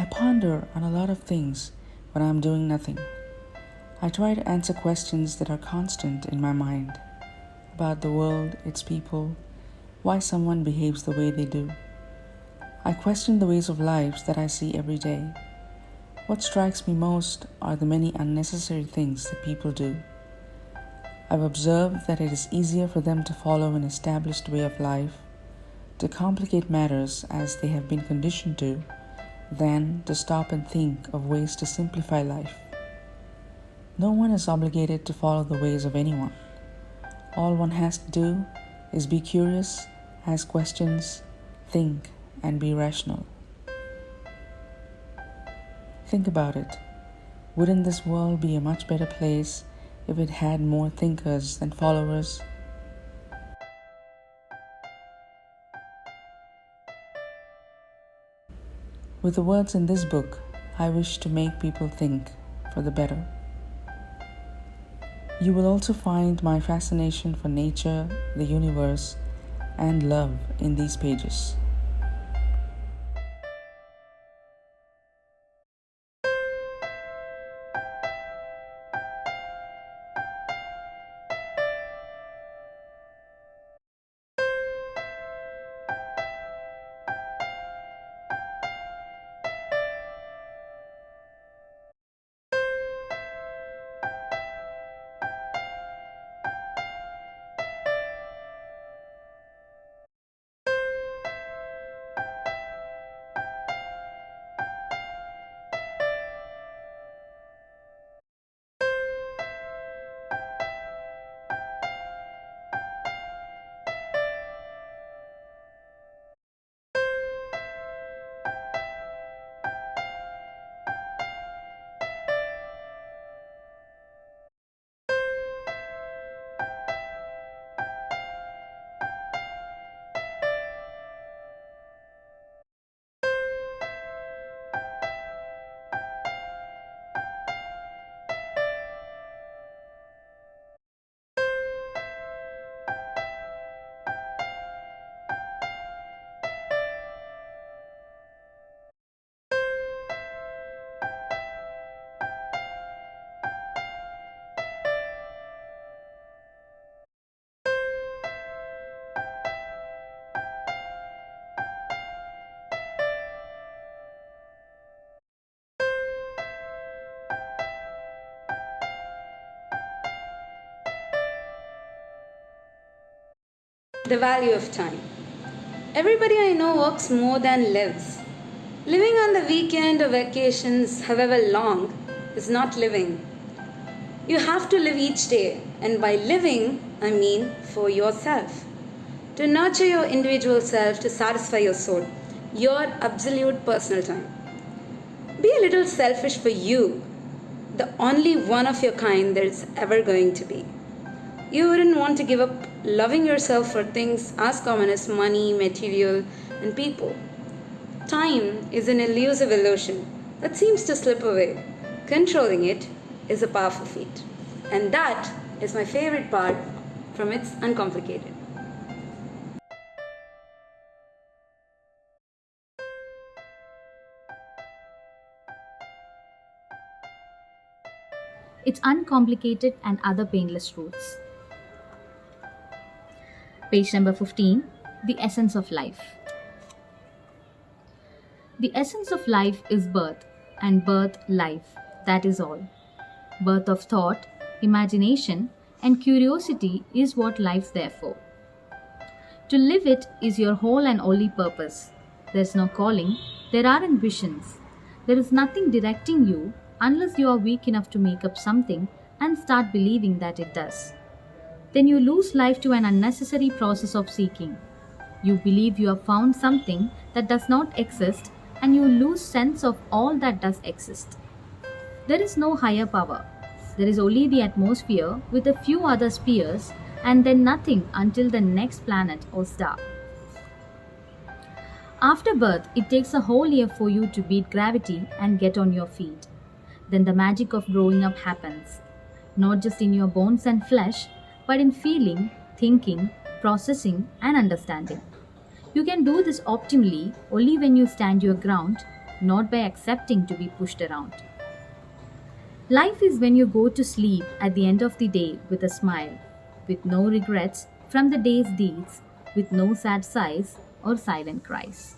I ponder on a lot of things when I'm doing nothing. I try to answer questions that are constant in my mind about the world, its people, why someone behaves the way they do. I question the ways of lives that I see every day. What strikes me most are the many unnecessary things that people do. I've observed that it is easier for them to follow an established way of life, to complicate matters as they have been conditioned to, than to stop and think of ways to simplify life. No one is obligated to follow the ways of anyone. All one has to do is be curious, ask questions, think, and be rational. Think about it. Wouldn't this world be a much better place if it had more thinkers than followers? With the words in this book, I wish to make people think for the better. You will also find my fascination for nature, the universe, and love in these pages. The value of time. Everybody I know works more than lives. Living on the weekend or vacations, however long, is not living. You have to live each day, and by living, I mean for yourself. To nurture your individual self, to satisfy your soul, your absolute personal time. Be a little selfish for you, the only one of your kind there is ever going to be. You wouldn't want to give up loving yourself for things as common as money, material, and people. Time is an elusive illusion that seems to slip away. Controlling it is a powerful feat. And that is my favorite part from It's Uncomplicated. It's uncomplicated and other painless truths. Page number 15. The essence of life. The essence of life is birth, and birth life. That is all. Birth of thought, imagination, and curiosity is what life's there for. To live it is your whole and only purpose. There's no calling, there aren't visions. There is nothing directing you unless you are weak enough to make up something and start believing that it does. Then you lose life to an unnecessary process of seeking. You believe you have found something that does not exist, and you lose sense of all that does exist. There is no higher power. There is only the atmosphere with a few other spheres, and then nothing until the next planet or star. After birth, it takes a whole year for you to beat gravity and get on your feet. Then the magic of growing up happens, not just in your bones and flesh, but in feeling, thinking, processing, and understanding. You can do this optimally only when you stand your ground, not by accepting to be pushed around. Life is when you go to sleep at the end of the day with a smile, with no regrets from the day's deeds, with no sad sighs or silent cries.